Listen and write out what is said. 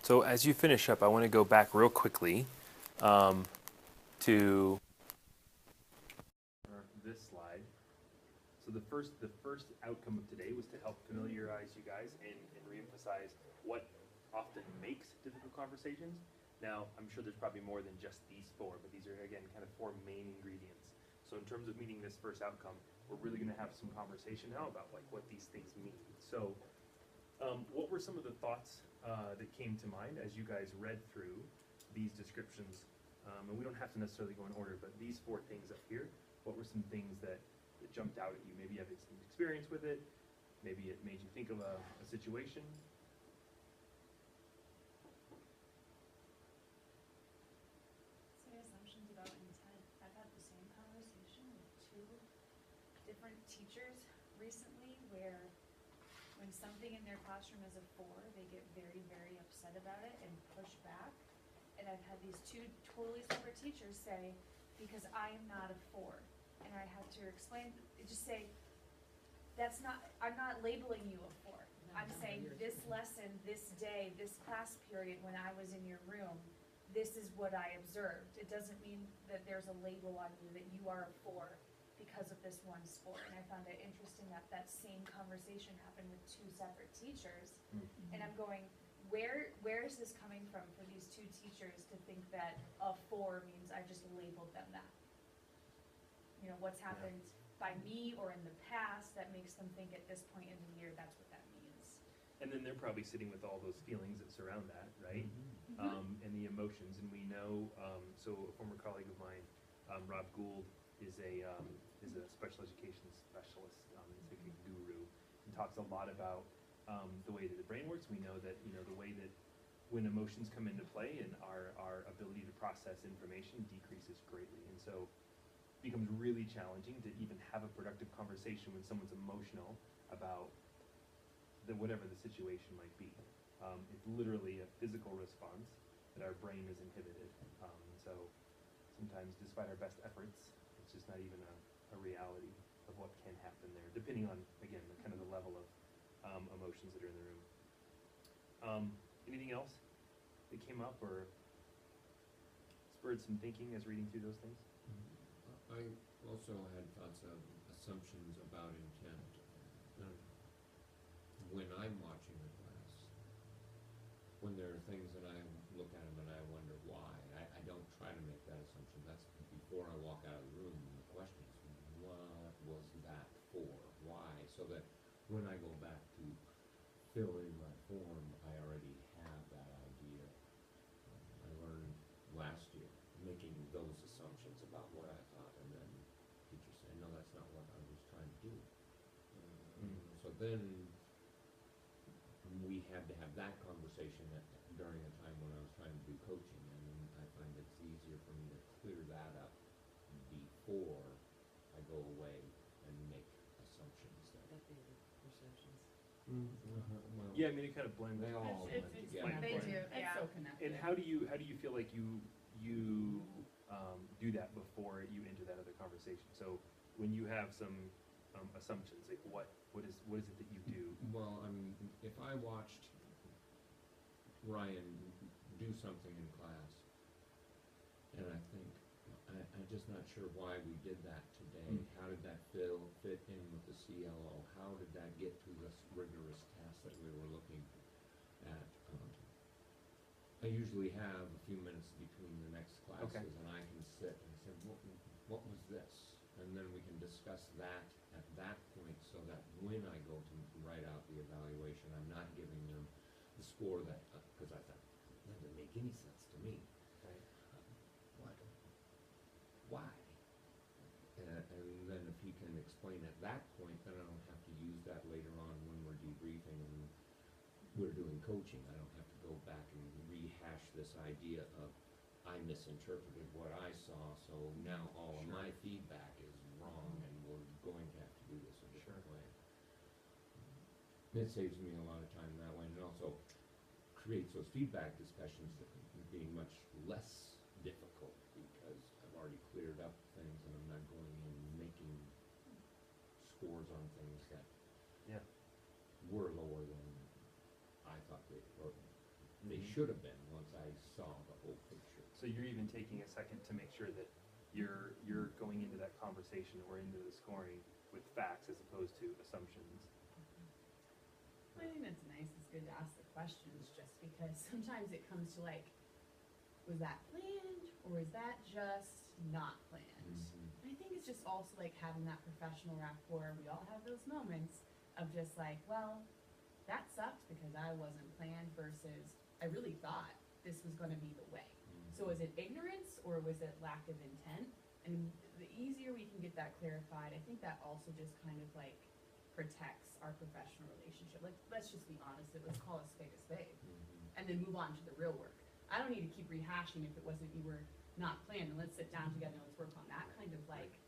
So as you finish up, I want to go back real quickly to this slide. So the first outcome of today was to help familiarize you guys and reemphasize what often makes difficult conversations. Now, I'm sure there's probably more than just these four, but these are, again, kind of four main ingredients. So in terms of meeting this first outcome, we're really going to have some conversation now about like what these things mean. So what were some of the thoughts that came to mind as you guys read through these descriptions? And we don't have to necessarily go in order, but these four things up here, what were some things that jumped out at you? Maybe you have some experience with it. Maybe it made you think of a situation. Say assumptions about intent. I've had the same conversation with two different teachers recently where when something in their classroom is a 4, they get very, very upset about it and push back. And I've had these two totally separate teachers say, because I am not a 4. And I had to explain, just say, I'm not labeling you a 4. I'm saying this lesson, this day, this class period when I was in your room, this is what I observed. It doesn't mean that there's a label on you that you are a 4 because of this one sport. And I found it interesting that that same conversation happened with two separate teachers. And I'm going, where is this coming from for these two teachers to think that a 4 means I just labeled them that? You know, what's happened by me or in the past that makes them think at this point in the year that's what that means. And then they're probably sitting with all those feelings that surround that, right? And the emotions. And we know, so a former colleague of mine, Rob Gould, is a special education specialist, he's like a guru, and talks a lot about the way that the brain works. We know that, you know, the way that when emotions come into play and our ability to process information decreases greatly. And so it becomes really challenging to even have a productive conversation when someone's emotional about whatever the situation might be. It's literally a physical response that our brain is inhibited. So sometimes, despite our best efforts, it's just not even a reality of what can happen there, depending on, again, the kind of the level of emotions that are in the room. Anything else that came up or spurred some thinking as reading through those things? I also had thoughts of assumptions about intent. When I'm watching a class, when there are things that I look at them and I wonder why, I don't try to make that assumption. That's before I walk out of the room. The question is, what was that for? Why? So that when I go back to fill in my form, I already have that idea. I learned last year making those assumptions about what I thought, and then teachers say, no, that's not what I was trying to do. So then we had to have that conversation during a time when I was trying to do coaching, and I find it's easier for me to clear that up before I go away and make assumptions. Perceptions. Well, Yeah, I mean, it kind of blends. they all blend together. They do, It's yeah. so connected. And how do you feel like you do that before you enter that other conversation? So when you have some assumptions, like what is it that you do? Well, I mean, if I watched Ryan do something in class, and I think, I'm just not sure why we did that today. How did that fit in with the CLO? How did that get to this rigorous task that we were looking at? I usually have a few minutes between the next classes, and I can sit and say, what was this? And then we can discuss that at that point, so that when I go to write out the evaluation, I'm not giving them the score that, because I thought, that doesn't make any sense to me. Right. Why? And then if he can explain at that point, then I don't have to use that later on when we're debriefing and we're doing coaching. I don't have to go back and rehash this idea of I misinterpreted what I saw, so now all of my feedback is wrong, and we're going to have to do this a different way. It saves me a lot of time that way, and it also creates those feedback discussions that being much less difficult, because I've already cleared up things and I'm not going in making scores on things that were lower than I thought they, or they Mhm. should have been once I saw the whole picture. So you're even taking a second to make sure that you're going into that conversation or into the scoring with facts as opposed to assumptions. I think that's nice, it's good to ask the questions, just because sometimes it comes to like, was that planned, or is that just not planned? Mhm. I think it's just also like having that professional rapport, we all have those moments of just like, well, that sucked because I wasn't planned versus, I really thought this was gonna be the way. So was it ignorance or was it lack of intent? And the easier we can get that clarified, I think that also just kind of like protects our professional relationship. Like, let's just be honest, let's call a spade, Mhm. and then move on to the real work. I don't need to keep rehashing if it wasn't, you were not planned, and let's sit down together and let's work on that kind of like